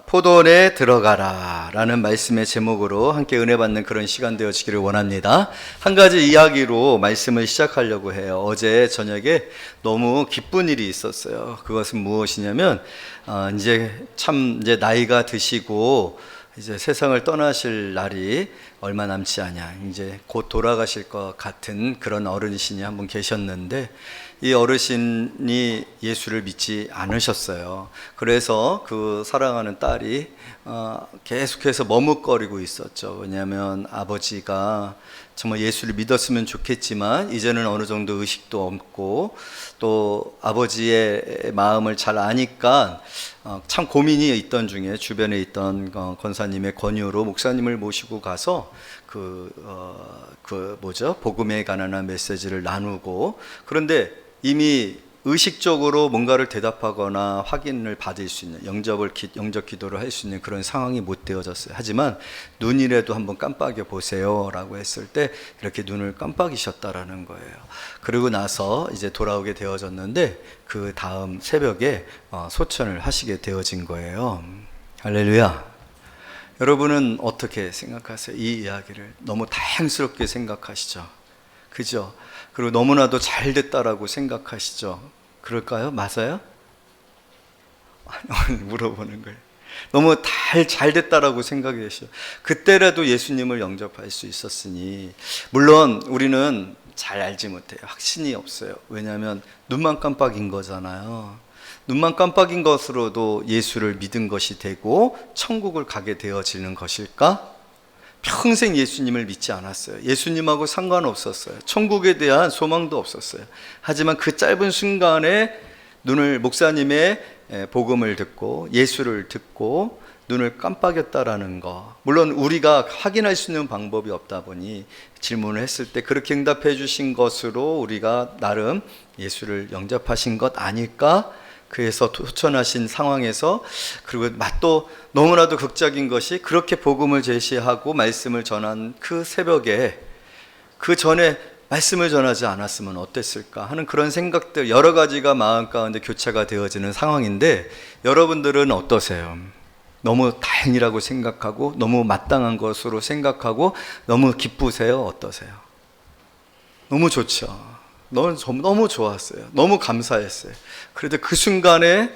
포도원에 들어가라 라는 말씀의 제목으로 함께 은혜 받는 그런 시간 되어지기를 원합니다. 한 가지 이야기로 말씀을 시작하려고 해요. 어제 저녁에 너무 기쁜 일이 있었어요. 그것은 무엇이냐면 이제 나이가 드시고 이제 세상을 떠나실 날이 얼마 남지 않아 이제 곧 돌아가실 것 같은 그런 어르신이 한 분 계셨는데, 이 어르신이 예수를 믿지 않으셨어요. 그래서 그 사랑하는 딸이 계속해서 머뭇거리고 있었죠. 왜냐하면 아버지가 정말 예수를 믿었으면 좋겠지만 이제는 어느 정도 의식도 없고 또 아버지의 마음을 잘 아니까 참 고민이 있던 중에 주변에 있던 권사님의 권유로 목사님을 모시고 가서 복음에 관한 메시지를 나누고, 그런데 이미 의식적으로 뭔가를 대답하거나 확인을 받을 수 있는 영접 기도를 할 수 있는 그런 상황이 못 되어졌어요. 하지만 눈이라도 한번 깜빡여 보세요 라고 했을 때 이렇게 눈을 깜빡이셨다라는 거예요. 그러고 나서 이제 돌아오게 되어졌는데 그 다음 새벽에 소천을 하시게 되어진 거예요. 할렐루야. 여러분은 어떻게 생각하세요? 이 이야기를 너무 다행스럽게 생각하시죠? 그죠? 그리고 너무나도 잘 됐다라고 생각하시죠? 그럴까요? 맞아요? 물어보는 거예요. 너무 잘 됐다라고 생각하시죠? 그때라도 예수님을 영접할 수 있었으니, 물론 우리는 잘 알지 못해요. 확신이 없어요. 왜냐하면 눈만 깜빡인 거잖아요. 눈만 깜빡인 것으로도 예수를 믿은 것이 되고 천국을 가게 되어지는 것일까? 평생 예수님을 믿지 않았어요. 예수님하고 상관없었어요. 천국에 대한 소망도 없었어요. 하지만 그 짧은 순간에 목사님의 복음을 듣고 예수를 듣고 눈을 깜빡였다라는 거, 물론 우리가 확인할 수 있는 방법이 없다 보니 질문을 했을 때 그렇게 응답해 주신 것으로 우리가 나름 예수를 영접하신 것 아닐까? 그래서 도천하신 상황에서, 그리고 또 너무나도 극적인 것이 그렇게 복음을 제시하고 말씀을 전한 그 새벽에 그 전에 말씀을 전하지 않았으면 어땠을까 하는 그런 생각들, 여러 가지가 마음 가운데 교차가 되어지는 상황인데, 여러분들은 어떠세요? 너무 다행이라고 생각하고 너무 마땅한 것으로 생각하고 너무 기쁘세요? 어떠세요? 너무 좋죠. 너무 좋았어요. 너무 감사했어요. 그래도 그 순간에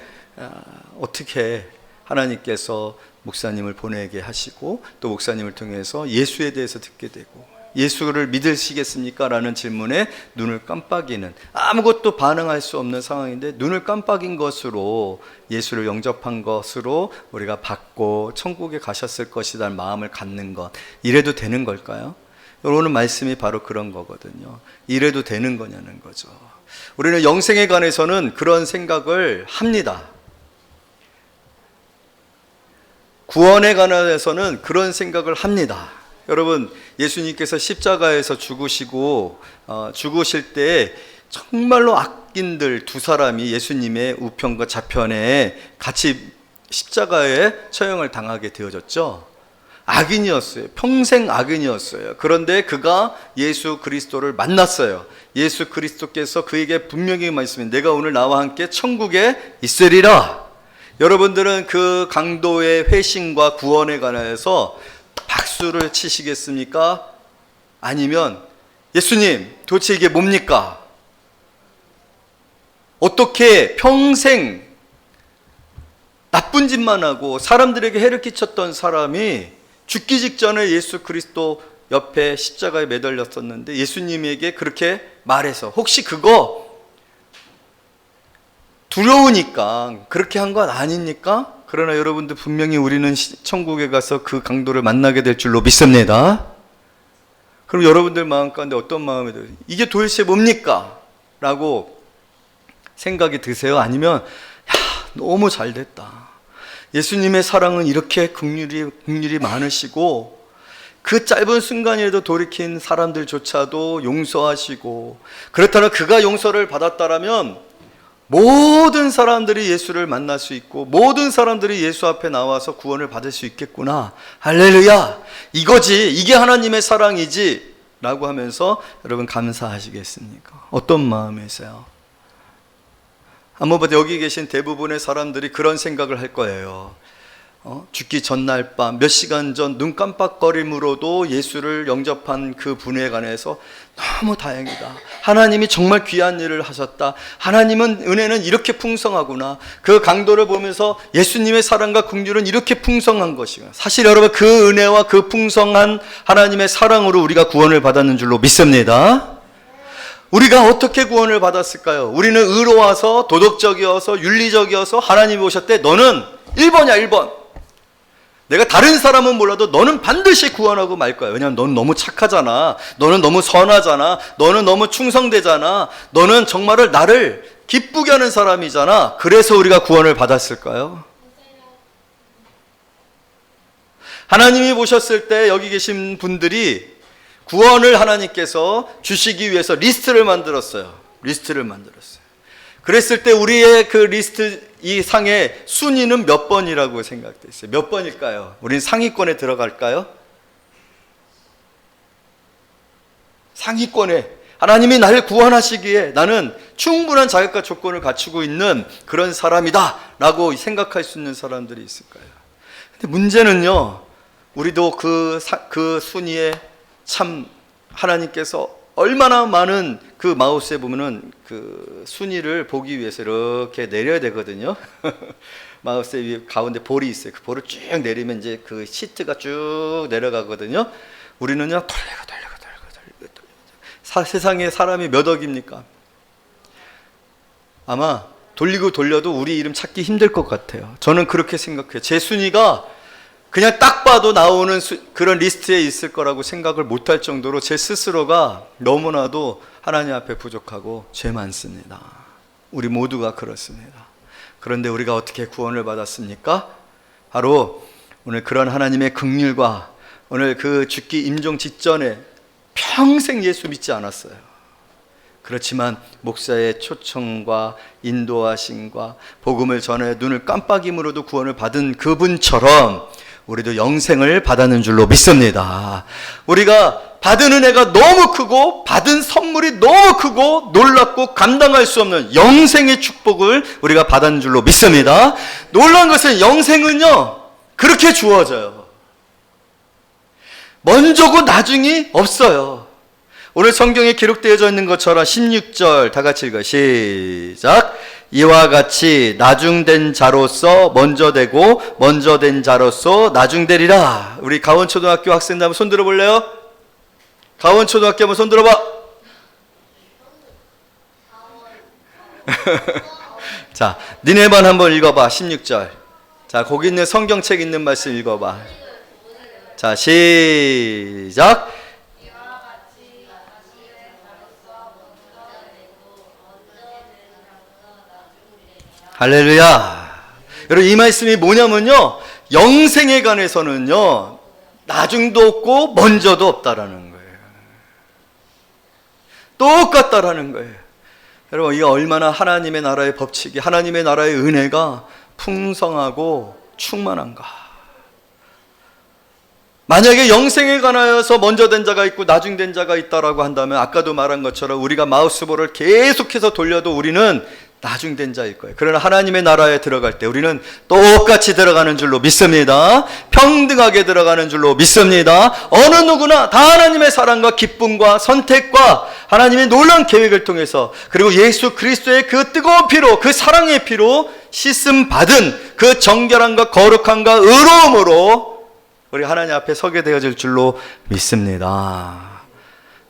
어떻게 하나님께서 목사님을 보내게 하시고 또 목사님을 통해서 예수에 대해서 듣게 되고, 예수를 믿으시겠습니까? 라는 질문에 눈을 깜빡이는, 아무것도 반응할 수 없는 상황인데 눈을 깜빡인 것으로 예수를 영접한 것으로 우리가 받고 천국에 가셨을 것이라는 마음을 갖는 것, 이래도 되는 걸까요? 오늘 말씀이 바로 그런 거거든요. 이래도 되는 거냐는 거죠. 우리는 영생에 관해서는 그런 생각을 합니다. 구원에 관해서는 그런 생각을 합니다. 여러분, 예수님께서 십자가에서 죽으실 때 정말로 악인들 두 사람이 예수님의 우편과 좌편에 같이 십자가에 처형을 당하게 되어졌죠. 악인이었어요. 평생 악인이었어요. 그런데 그가 예수 그리스도를 만났어요. 예수 그리스도께서 그에게 분명히 말씀해, 내가 오늘 나와 함께 천국에 있으리라. 여러분들은 그 강도의 회심과 구원에 관해서 박수를 치시겠습니까? 아니면 예수님 도대체 이게 뭡니까? 어떻게 평생 나쁜 짓만 하고 사람들에게 해를 끼쳤던 사람이 죽기 직전에 예수 그리스도 옆에 십자가에 매달렸었는데 예수님에게 그렇게 말해서, 혹시 그거 두려우니까 그렇게 한 것 아닙니까? 그러나 여러분들, 분명히 우리는 천국에 가서 그 강도를 만나게 될 줄로 믿습니다. 그럼 여러분들 마음 가운데 어떤 마음이 들어요? 이게 도대체 뭡니까? 라고 생각이 드세요? 아니면 너무 잘 됐다, 예수님의 사랑은 이렇게 긍휼이 많으시고 그 짧은 순간에도 돌이킨 사람들조차도 용서하시고, 그렇다면 그가 용서를 받았다라면 모든 사람들이 예수를 만날 수 있고 모든 사람들이 예수 앞에 나와서 구원을 받을 수 있겠구나. 할렐루야, 이거지, 이게 하나님의 사랑이지 라고 하면서 여러분 감사하시겠습니까? 어떤 마음이세요? 한번 봐도 여기 계신 대부분의 사람들이 그런 생각을 할 거예요. 죽기 전날 밤 몇 시간 전 눈 깜빡거림으로도 예수를 영접한 그 분에 관해서 너무 다행이다. 하나님이 정말 귀한 일을 하셨다. 하나님은 은혜는 이렇게 풍성하구나. 그 강도를 보면서 예수님의 사랑과 긍휼은 이렇게 풍성한 것이구나. 사실 여러분, 그 은혜와 그 풍성한 하나님의 사랑으로 우리가 구원을 받았는 줄로 믿습니다. 우리가 어떻게 구원을 받았을까요? 우리는 의로워서 도덕적이어서 윤리적이어서 하나님이 오셨대. 너는 1번이야 1번. 내가 다른 사람은 몰라도 너는 반드시 구원하고 말 거야. 왜냐하면 너는 너무 착하잖아. 너는 너무 선하잖아. 너는 너무 충성되잖아. 너는 정말을 나를 기쁘게 하는 사람이잖아. 그래서 우리가 구원을 받았을까요? 하나님이 보셨을 때 여기 계신 분들이 구원을 하나님께서 주시기 위해서 리스트를 만들었어요. 그랬을 때 우리의 그 리스트 이 상의 순위는 몇 번이라고 생각돼 있어요? 몇 번일까요? 우린 상위권에 들어갈까요? 상위권에 하나님이 나를 구원하시기에 나는 충분한 자격과 조건을 갖추고 있는 그런 사람이다 라고 생각할 수 있는 사람들이 있을까요? 근데 문제는요, 우리도 그 순위에 참 하나님께서 얼마나 많은 그 마우스에 보면은 그 순위를 보기 위해서 이렇게 내려야 되거든요. 마우스 위에 가운데 볼이 있어요. 그 볼을 쭉 내리면 이제 그 시트가 쭉 내려가거든요. 우리는요, 돌리고. 세상에 사람이 몇 억입니까? 아마 돌리고 돌려도 우리 이름 찾기 힘들 것 같아요. 저는 그렇게 생각해요. 제 순위가 그냥 딱 봐도 나오는 그런 리스트에 있을 거라고 생각을 못할 정도로 제 스스로가 너무나도 하나님 앞에 부족하고 죄 많습니다. 우리 모두가 그렇습니다. 그런데 우리가 어떻게 구원을 받았습니까? 바로 오늘 그런 하나님의 긍휼과 오늘 그 죽기 임종 직전에 평생 예수 믿지 않았어요. 그렇지만 목사의 초청과 인도하심과 복음을 전해 눈을 깜빡임으로도 구원을 받은 그분처럼 우리도 영생을 받았는 줄로 믿습니다. 우리가 받은 은혜가 너무 크고 받은 선물이 너무 크고 놀랍고 감당할 수 없는 영생의 축복을 우리가 받았는 줄로 믿습니다. 놀라운 것은 영생은요, 그렇게 주어져요. 먼저고 나중이 없어요. 오늘 성경에 기록되어져 있는 것처럼 16절 다 같이 읽어요. 시작. 이와 같이 나중된 자로서 먼저 되고 먼저 된 자로서 나중되리라. 우리 가원초등학교 학생들 한번 손 들어볼래요? 가원초등학교 한번 손 들어봐. 자, 니네 반 한번 읽어봐. 16절. 자, 거기 있는 성경책 있는 말씀 읽어봐. 자, 시작. 할렐루야. 여러분, 이 말씀이 뭐냐면요, 영생에 관해서는요, 나중도 없고 먼저도 없다라는 거예요. 똑같다라는 거예요. 여러분, 이게 얼마나 하나님의 나라의 법칙이, 하나님의 나라의 은혜가 풍성하고 충만한가. 만약에 영생에 관하여서 먼저 된 자가 있고 나중 된 자가 있다라고 한다면 아까도 말한 것처럼 우리가 마우스볼을 계속해서 돌려도 우리는 나중된 자일 거예요. 그러나 하나님의 나라에 들어갈 때 우리는 똑같이 들어가는 줄로 믿습니다. 평등하게 들어가는 줄로 믿습니다. 어느 누구나 다 하나님의 사랑과 기쁨과 선택과 하나님의 놀라운 계획을 통해서, 그리고 예수 그리스도의 그 뜨거운 피로, 그 사랑의 피로 씻음 받은 그 정결함과 거룩함과 의로움으로 우리 하나님 앞에 서게 되어질 줄로 믿습니다.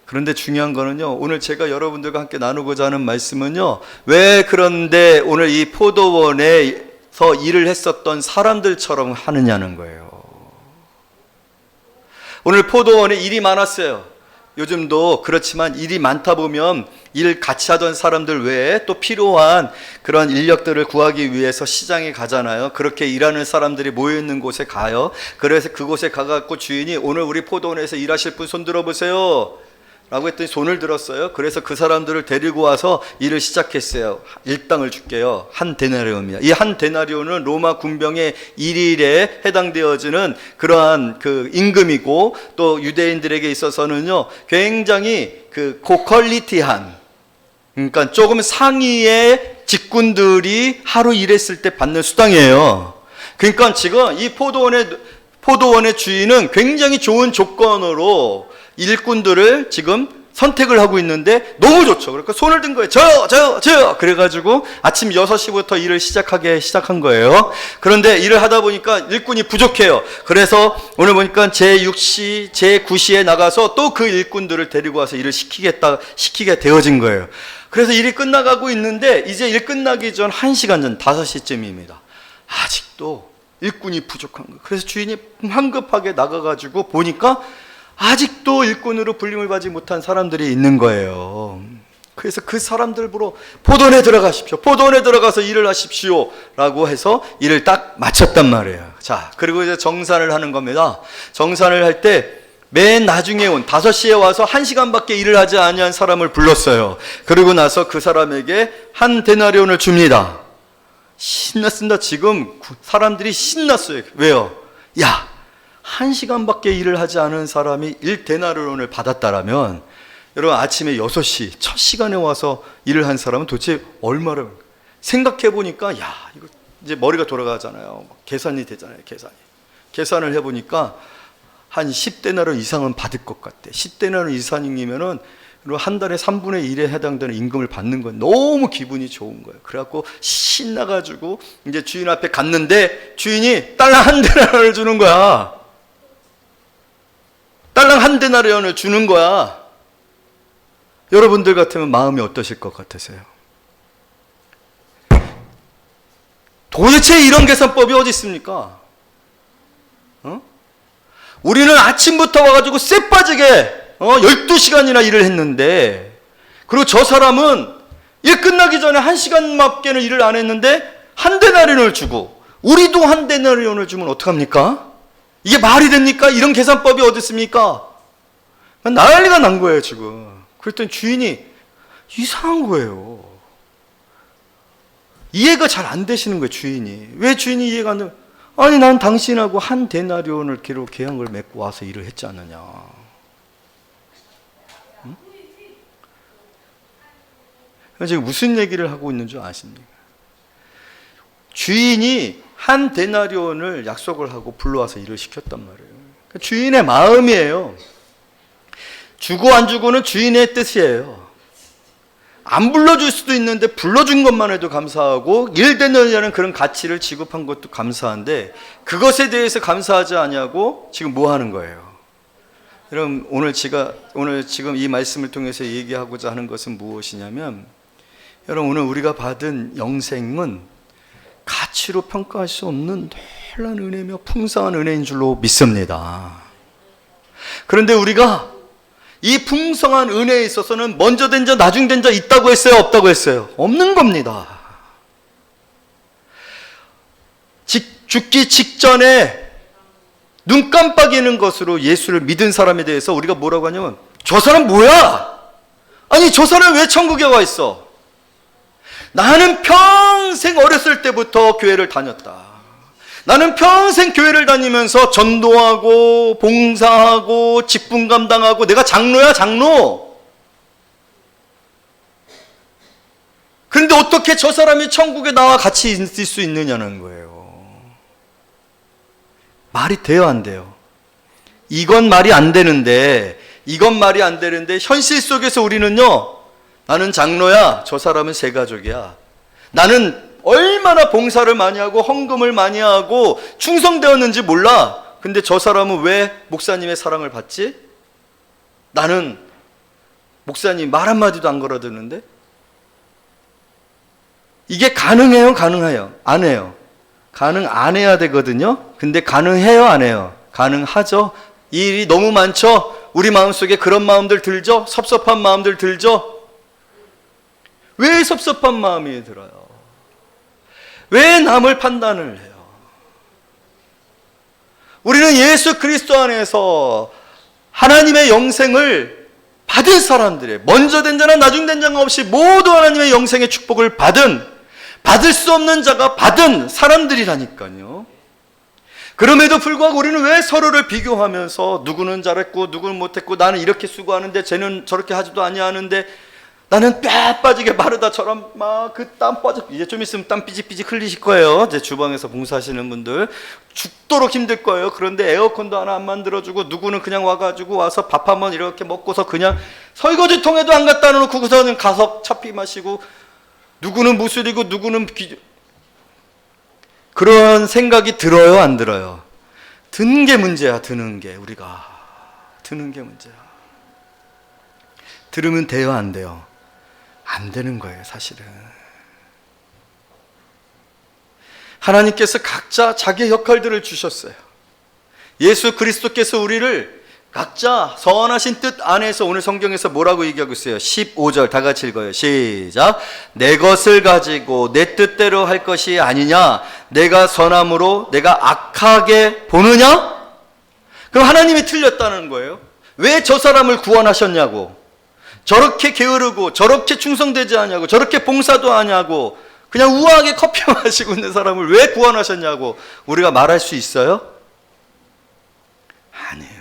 그런데 중요한 거는요, 오늘 제가 여러분들과 함께 나누고자 하는 말씀은요, 왜 그런데 오늘 이 포도원에서 일을 했었던 사람들처럼 하느냐는 거예요. 오늘 포도원에 일이 많았어요. 요즘도 그렇지만 일이 많다 보면 일 같이 하던 사람들 외에 또 필요한 그런 인력들을 구하기 위해서 시장에 가잖아요. 그렇게 일하는 사람들이 모여있는 곳에 가요. 그래서 그곳에 가갖고 주인이 오늘 우리 포도원에서 일하실 분 손 들어보세요 라고 했더니 손을 들었어요. 그래서 그 사람들을 데리고 와서 일을 시작했어요. 일당을 줄게요. 한 데나리온입니다. 이 한 데나리온은 로마 군병의 일일에 해당되어지는 그러한 그 임금이고, 또 유대인들에게 있어서는요, 굉장히 그 고퀄리티한, 그러니까 조금 상위의 직군들이 하루 일했을 때 받는 수당이에요. 그러니까 지금 이 포도원의 주인은 굉장히 좋은 조건으로 일꾼들을 지금 선택을 하고 있는데 너무 좋죠. 그러니까 손을 든 거예요. 저요. 그래가지고 아침 6시부터 일을 시작한 거예요. 그런데 일을 하다 보니까 일꾼이 부족해요. 그래서 오늘 보니까 제6시, 제9시에 나가서 또 그 일꾼들을 데리고 와서 일을 시키게 되어진 거예요. 그래서 일이 끝나가고 있는데 이제 일 끝나기 전 1시간 전 5시쯤입니다. 아직도 일꾼이 부족한 거예요. 그래서 주인이 황급하게 나가가지고 보니까 아직도 일꾼으로 불림을 받지 못한 사람들이 있는 거예요. 그래서 그 사람들 보러 포도원에 들어가십시오. 포도원에 들어가서 일을 하십시오. 라고 해서 일을 딱 마쳤단 말이에요. 자, 그리고 이제 정산을 하는 겁니다. 정산을 할 때 맨 나중에 온 5시에 와서 1시간밖에 일을 하지 아니한 사람을 불렀어요. 그리고 나서 그 사람에게 한 데나리온을 줍니다. 신났습니다. 지금 사람들이 신났어요. 왜요? 야, 1시간밖에 일을 하지 않은 사람이 1데나리온을 받았다라면 여러분 아침에 6시 첫 시간에 와서 일을 한 사람은 도대체 얼마를 생각해 보니까 야, 이거 이제 머리가 돌아가잖아요. 계산이 되잖아요. 계산을 해 보니까 한 10데나리온 이상은 받을 것 같대. 10데나리온 이상이면은 한 달에 3분의 1에 해당되는 임금을 받는 건 너무 기분이 좋은 거예요. 그래갖고 신나가지고 이제 주인 앞에 갔는데 주인이 딸랑 한 데나리온을 주는 거야. 딸랑 한 데나리온을 주는 거야. 여러분들 같으면 마음이 어떠실 것 같으세요? 도대체 이런 계산법이 어디 있습니까? 우리는 아침부터 와가지고 쎄빠지게 12시간이나 일을 했는데, 그리고 저 사람은 일 끝나기 전에 1시간밖에는 일을 안 했는데 한 데나리온을 주고 우리도 한 데나리온을 주면 어떡합니까? 이게 말이 됩니까? 이런 계산법이 어디 있습니까? 난리가 난 거예요 지금. 그랬더니 주인이 이상한 거예요. 이해가 잘 안 되시는 거예요 주인이. 왜 주인이 이해가 안 되면, 아니 난 당신하고 한 데나리온을 계약을 맺고 와서 일을 했지 않느냐. 응? 지금 무슨 얘기를 하고 있는 줄 아십니까? 주인이 한 데나리온을 약속을 하고 불러와서 일을 시켰단 말이에요. 그러니까 주인의 마음이에요. 주고 안 주고는 주인의 뜻이에요. 안 불러줄 수도 있는데 불러준 것만 해도 감사하고 1데나리온이라는 그런 가치를 지급한 것도 감사한데 그것에 대해서 감사하지 않냐고 지금 뭐 하는 거예요? 여러분 오늘 지금 이 말씀을 통해서 얘기하고자 하는 것은 무엇이냐면, 여러분 오늘 우리가 받은 영생은 가치로 평가할 수 없는 놀라운 은혜며 풍성한 은혜인 줄로 믿습니다. 그런데 우리가 이 풍성한 은혜에 있어서는 먼저 된 자, 나중 된 자 있다고 했어요? 없다고 했어요? 없는 겁니다. 죽기 직전에 눈 깜빡이는 것으로 예수를 믿은 사람에 대해서 우리가 뭐라고 하냐면, 저 사람 뭐야? 아니 저 사람 왜 천국에 와 있어? 나는 평생 어렸을 때부터 교회를 다녔다. 나는 평생 교회를 다니면서 전도하고 봉사하고 직분 감당하고 내가 장로야 장로. 그런데 어떻게 저 사람이 천국에 나와 같이 있을 수 있느냐는 거예요. 말이 돼요 안 돼요? 이건 말이 안 되는데 현실 속에서 우리는요, 나는 장로야, 저 사람은 새가족이야. 나는 얼마나 봉사를 많이 하고 헌금을 많이 하고 충성되었는지 몰라. 근데 저 사람은 왜 목사님의 사랑을 받지? 나는 목사님 말 한마디도 안 걸어듣는데? 이게 가능해요? 가능해요? 안 해요? 가능 안 해야 되거든요. 근데 가능해요? 안 해요? 가능하죠. 이 일이 너무 많죠. 우리 마음속에 그런 마음들 들죠. 섭섭한 마음들 들죠. 왜 섭섭한 마음이 들어요? 왜 남을 판단을 해요? 우리는 예수 그리스도 안에서 하나님의 영생을 받은 사람들이에요. 먼저 된 자나 나중 된 자가 없이 모두 하나님의 영생의 축복을 받을 수 없는 자가 받은 사람들이라니까요. 그럼에도 불구하고 우리는 왜 서로를 비교하면서 누구는 잘했고 누구는 못했고 나는 이렇게 수고하는데 쟤는 저렇게 하지도 아니하는데 나는 뼈 빠지게 마르다처럼 막 그 땀 빠져. 이제 좀 있으면 땀 삐직삐직 흘리실 거예요. 이제 주방에서 봉사하시는 분들 죽도록 힘들 거예요. 그런데 에어컨도 하나 안 만들어주고, 누구는 그냥 와가지고 와서 밥 한번 이렇게 먹고서 그냥 설거지통에도 안 갖다 놓고서는 가서 차피 마시고, 누구는 무술이고 누구는 그런 생각이 들어요, 안 들어요? 드는 게 문제야. 드는 게 문제야. 들으면 돼요, 안 돼요? 안 되는 거예요, 사실은. 하나님께서 각자 자기의 역할들을 주셨어요. 예수 그리스도께서 우리를 각자 선하신 뜻 안에서, 오늘 성경에서 뭐라고 얘기하고 있어요? 15절 다 같이 읽어요. 시작. 내 것을 가지고 내 뜻대로 할 것이 아니냐? 내가 선함으로 내가 악하게 보느냐? 그럼 하나님이 틀렸다는 거예요. 왜 저 사람을 구원하셨냐고, 저렇게 게으르고 저렇게 충성되지 않냐고, 저렇게 봉사도 하냐고, 그냥 우아하게 커피 마시고 있는 사람을 왜 구원하셨냐고 우리가 말할 수 있어요? 아니에요.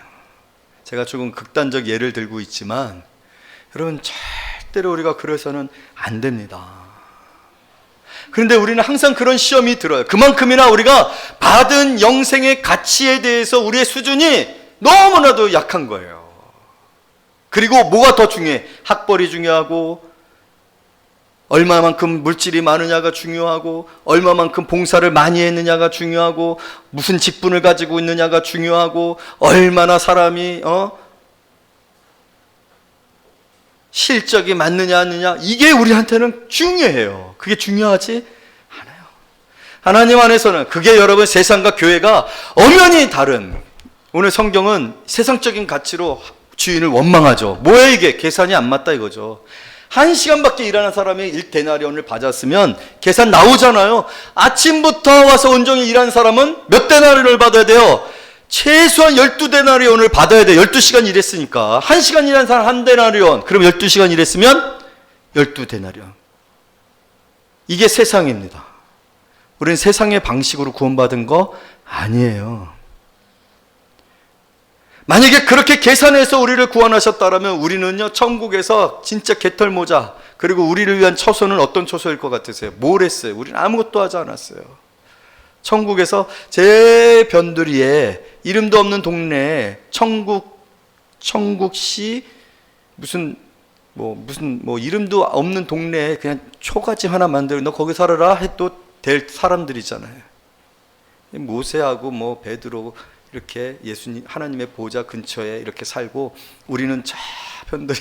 제가 조금 극단적 예를 들고 있지만 여러분, 절대로 우리가 그래서는 안 됩니다. 그런데 우리는 항상 그런 시험이 들어요. 그만큼이나 우리가 받은 영생의 가치에 대해서 우리의 수준이 너무나도 약한 거예요. 그리고 뭐가 더 중요해? 학벌이 중요하고, 얼마만큼 물질이 많으냐가 중요하고, 얼마만큼 봉사를 많이 했느냐가 중요하고, 무슨 직분을 가지고 있느냐가 중요하고, 얼마나 사람이 실적이 맞느냐 안 느냐, 이게 우리한테는 중요해요. 그게 중요하지 않아요. 하나님 안에서는 그게 여러분 세상과 교회가 엄연히 다른, 오늘 성경은 세상적인 가치로 주인을 원망하죠. 뭐야 이게? 계산이 안 맞다 이거죠. 1시간밖에 일하는 사람이 1데나리온을 받았으면 계산 나오잖아요. 아침부터 와서 온종일 일하는 사람은 몇 데나리온을 받아야 돼요? 최소한 12데나리온을 받아야 돼요. 12시간 일했으니까. 1시간 일한 사람 1데나리온. 그럼 12시간 일했으면 12데나리온. 이게 세상입니다. 우리는 세상의 방식으로 구원받은 거 아니에요. 만약에 그렇게 계산해서 우리를 구원하셨다면 우리는요, 천국에서 진짜 개털모자, 그리고 우리를 위한 처소는 어떤 처소일 것 같으세요? 뭘 했어요? 우리는 아무것도 하지 않았어요. 천국에서 제 변두리에 이름도 없는 동네에 천국시 무슨 이름도 없는 동네에 그냥 초가집 하나 만들어 너 거기 살아라 해도 될 사람들이잖아요. 모세하고 베드로 이렇게 예수님 하나님의 보좌 근처에 이렇게 살고, 우리는 저 편들이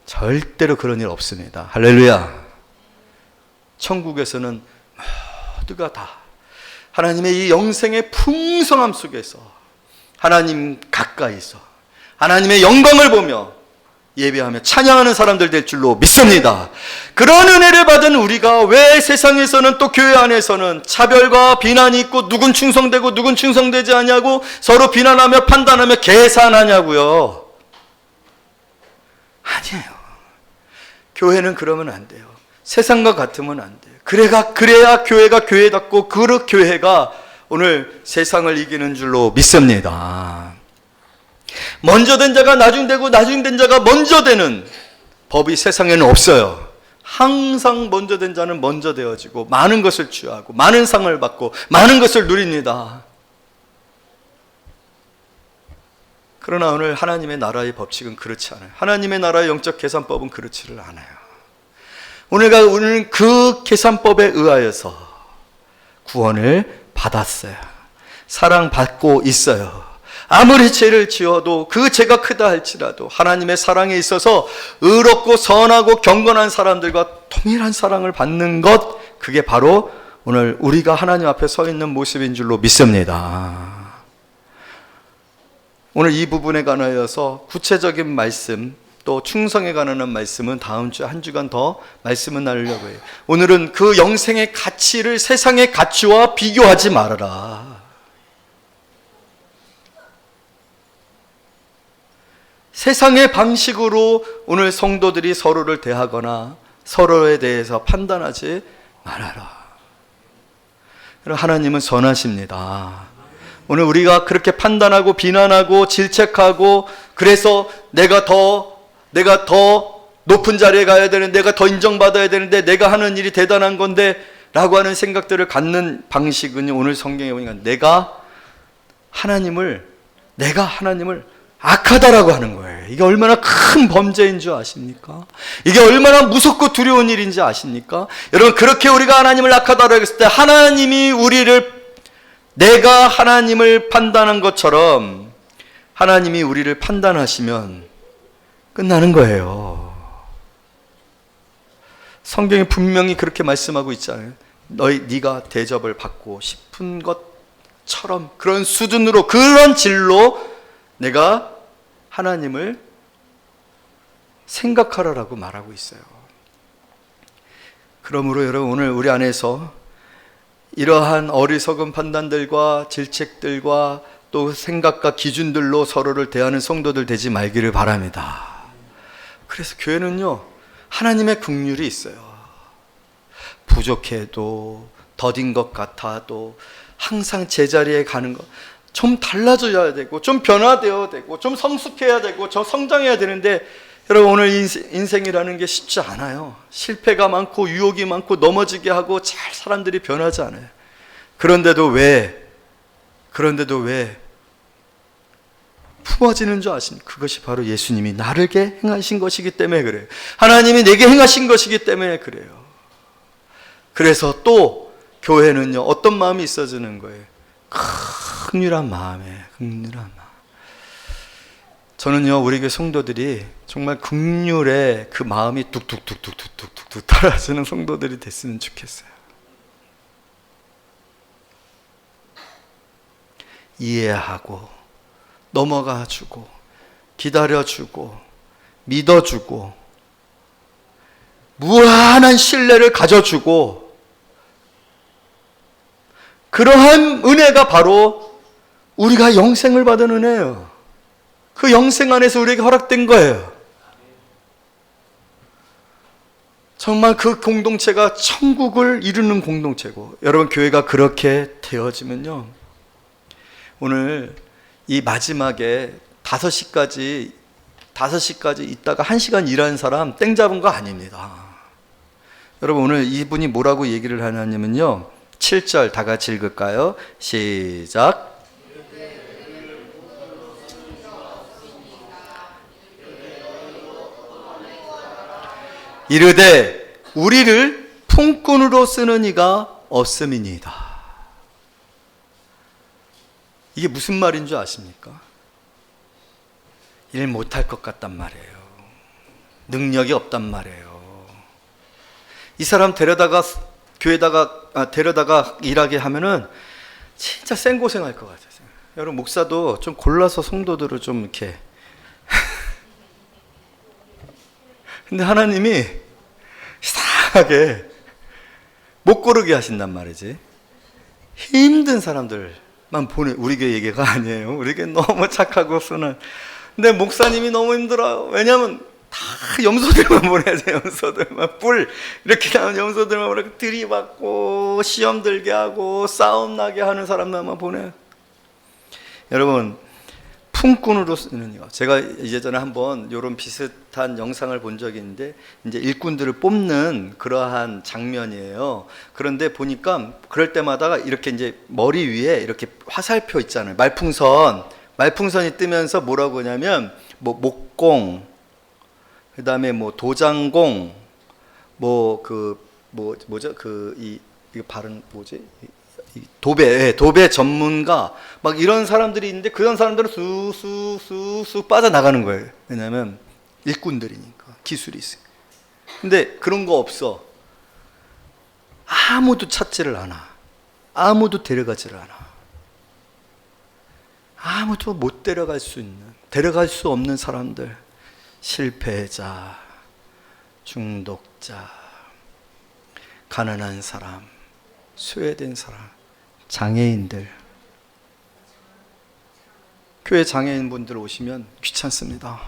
절대로 그런 일 없습니다. 할렐루야. 천국에서는 모두가 다 하나님의 이 영생의 풍성함 속에서 하나님 가까이서 하나님의 영광을 보며 예배하며 찬양하는 사람들 될 줄로 믿습니다. 그런 은혜를 받은 우리가 왜 세상에서는 또 교회 안에서는 차별과 비난이 있고, 누군 충성되고 누군 충성되지 않냐고 서로 비난하며 판단하며 계산하냐고요? 아니에요. 교회는 그러면 안 돼요. 세상과 같으면 안 돼요. 그래야 교회가 교회답고, 그 교회가 오늘 세상을 이기는 줄로 믿습니다. 먼저 된 자가 나중 되고 나중 된 자가 먼저 되는 법이 세상에는 없어요. 항상 먼저 된 자는 먼저 되어지고 많은 것을 취하고 많은 상을 받고 많은 것을 누립니다. 그러나 오늘 하나님의 나라의 법칙은 그렇지 않아요. 하나님의 나라의 영적 계산법은 그렇지를 않아요. 오늘 그 계산법에 의하여서 구원을 받았어요. 사랑받고 있어요. 아무리 죄를 지어도 그 죄가 크다 할지라도 하나님의 사랑에 있어서 의롭고 선하고 경건한 사람들과 동일한 사랑을 받는 것, 그게 바로 오늘 우리가 하나님 앞에 서 있는 모습인 줄로 믿습니다. 오늘 이 부분에 관하여서 구체적인 말씀, 또 충성에 관한 말씀은 다음 주 한 주간 더 말씀을 나누려고 해요. 오늘은 그 영생의 가치를 세상의 가치와 비교하지 말아라. 세상의 방식으로 오늘 성도들이 서로를 대하거나 서로에 대해서 판단하지 말아라. 하나님은 선하십니다. 오늘 우리가 그렇게 판단하고 비난하고 질책하고, 그래서 내가 더 높은 자리에 가야 되는데, 내가 더 인정받아야 되는데, 내가 하는 일이 대단한 건데 라고 하는 생각들을 갖는 방식은 오늘 성경에 보니까 내가 하나님을 악하다라고 하는 거예요. 이게 얼마나 큰 범죄인 줄 아십니까? 이게 얼마나 무섭고 두려운 일인지 아십니까? 여러분, 그렇게 우리가 하나님을 악하다라고 했을 때 하나님이 내가 하나님을 판단한 것처럼 하나님이 우리를 판단하시면 끝나는 거예요. 성경이 분명히 그렇게 말씀하고 있잖아요. 네가 대접을 받고 싶은 것처럼 그런 수준으로, 그런 질로 내가 하나님을 생각하라라고 말하고 있어요. 그러므로 여러분, 오늘 우리 안에서 이러한 어리석은 판단들과 질책들과 또 생각과 기준들로 서로를 대하는 성도들 되지 말기를 바랍니다. 그래서 교회는요, 하나님의 긍휼이 있어요. 부족해도, 더딘 것 같아도 항상 제자리에 가는 것, 좀 달라져야 되고, 좀 변화되어야 되고, 좀 성숙해야 되고, 저 성장해야 되는데, 여러분, 오늘 인생이라는 게 쉽지 않아요. 실패가 많고 유혹이 많고 넘어지게 하고 잘 사람들이 변하지 않아요. 그런데도 왜 품어지는 줄 아십니까? 그것이 바로 예수님이 나에게 행하신 것이기 때문에 그래요. 하나님이 내게 행하신 것이기 때문에 그래요. 그래서 또 교회는요, 어떤 마음이 있어지는 거예요? 긍휼한 마음에, 긍휼한 마음. 저는요, 우리 교회 성도들이 정말 긍휼에 그 마음이 뚝뚝뚝뚝뚝뚝뚝 따라주는 성도들이 됐으면 좋겠어요. 이해하고, 넘어가주고, 기다려주고, 믿어주고, 무한한 신뢰를 가져주고, 그러한 은혜가 바로 우리가 영생을 받은 은혜예요. 그 영생 안에서 우리에게 허락된 거예요. 정말 그 공동체가 천국을 이루는 공동체고, 여러분, 교회가 그렇게 되어지면요, 오늘 이 마지막에 5시까지 있다가 1시간 일하는 사람 땡 잡은 거 아닙니다. 여러분, 오늘 이분이 뭐라고 얘기를 하냐면요, 7절 다 같이 읽을까요? 시작. 이르되 우리를 품꾼으로 쓰는 이가 없음이니이다. 이게 무슨 말인 줄 아십니까? 일 못할 것 같단 말이에요. 능력이 없단 말이에요. 이 사람 데려다가 일하게 하면은 진짜 생고생할 것 같아요. 여러분, 목사도 좀 골라서 성도들을 좀 이렇게 근데 하나님이 이상하게 못 고르게 하신단 말이지. 힘든 사람들만 우리 교회 얘기가 아니에요. 우리 교회 너무 착하고 순한. 근데 목사님이 너무 힘들어요. 왜냐하면 다 염소들만 보내야 돼요. 염소들만. 뿔 이렇게 나온 염소들만 보내고 들이받고 시험 들게 하고 싸움 나게 하는 사람들만 보내요. 여러분, 품꾼으로 쓰는 이가, 제가 예전에 한번 이런 비슷한 영상을 본 적이 있는데, 이제 일꾼들을 뽑는 그러한 장면이에요. 그런데 보니까 그럴 때마다 이렇게 이제 머리 위에 이렇게 화살표 있잖아요. 말풍선이 뜨면서 뭐라고 하냐면, 뭐 목공, 그 다음에 뭐 도장공, 이거 발음 뭐지? 도배 전문가, 막 이런 사람들이 있는데, 그런 사람들은 쑥 빠져나가는 거예요. 왜냐면 일꾼들이니까 기술이 있어요. 근데 그런 거 없어. 아무도 찾지를 않아. 아무도 데려가지를 않아. 아무도 못 데려갈 수 없는 사람들, 실패자, 중독자, 가난한 사람, 소외된 사람, 장애인들. 교회 장애인분들 오시면 귀찮습니다.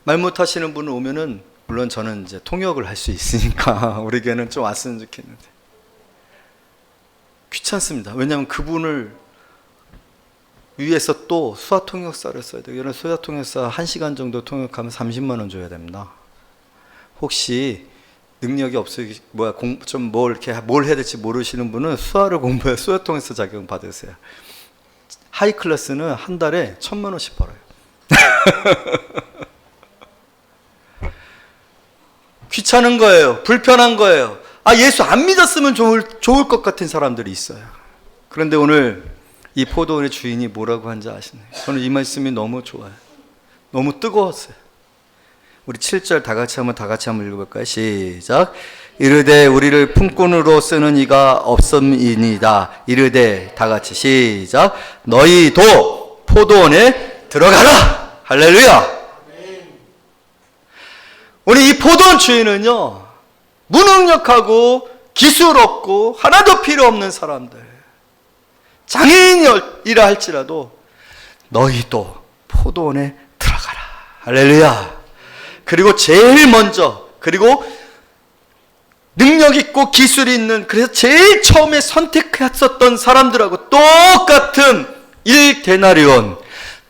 말 못하시는 분 오면은, 물론 저는 이제 통역을 할 수 있으니까 우리 교회는 좀 왔으면 좋겠는데 귀찮습니다. 왜냐하면 그분을 위에서 또 수화 통역사를 써야 돼요. 이런 수화 통역사 1시간 정도 통역하면 30만 원 줘야 됩니다. 혹시 능력이 없어요. 뭘 해야 될지 모르시는 분은 수화를 공부해 수화 통역사 자격 받으세요. 하이 클래스는 한 달에 1,000만 원씩 벌어요. 귀찮은 거예요. 불편한 거예요. 예수 안 믿었으면 좋을 것 같은 사람들이 있어요. 그런데 오늘 이 포도원의 주인이 뭐라고 한지 아시나요? 저는 이 말씀이 너무 좋아요. 너무 뜨거웠어요. 우리 7절 다 같이 한번 읽어볼까요? 시작. 이르되 우리를 품꾼으로 쓰는 이가 없음이니이다. 이르되 다 같이 시작. 너희도 포도원에 들어가라. 할렐루야. 우리 이 포도원 주인은요, 무능력하고 기술 없고 하나도 필요 없는 사람들, 장애인이라 할지라도 너희도 포도원에 들어가라. 할렐루야. 그리고 제일 먼저, 그리고 능력 있고 기술이 있는, 그래서 제일 처음에 선택했었던 사람들하고 똑같은 1데나리온,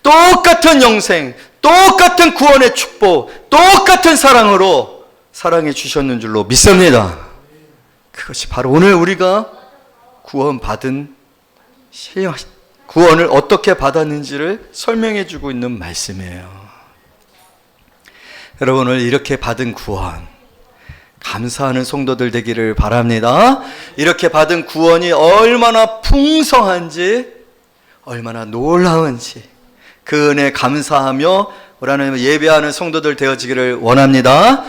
똑같은 영생, 똑같은 구원의 축복, 똑같은 사랑으로 사랑해 주셨는 줄로 믿습니다. 그것이 바로 오늘 우리가 구원받은, 구원을 어떻게 받았는지를 설명해 주고 있는 말씀이에요. 여러분, 오늘 이렇게 받은 구원, 감사하는 성도들 되기를 바랍니다. 이렇게 받은 구원이 얼마나 풍성한지, 얼마나 놀라운지 그 은혜 감사하며 우리 하나님 예배하는 성도들 되어지기를 원합니다.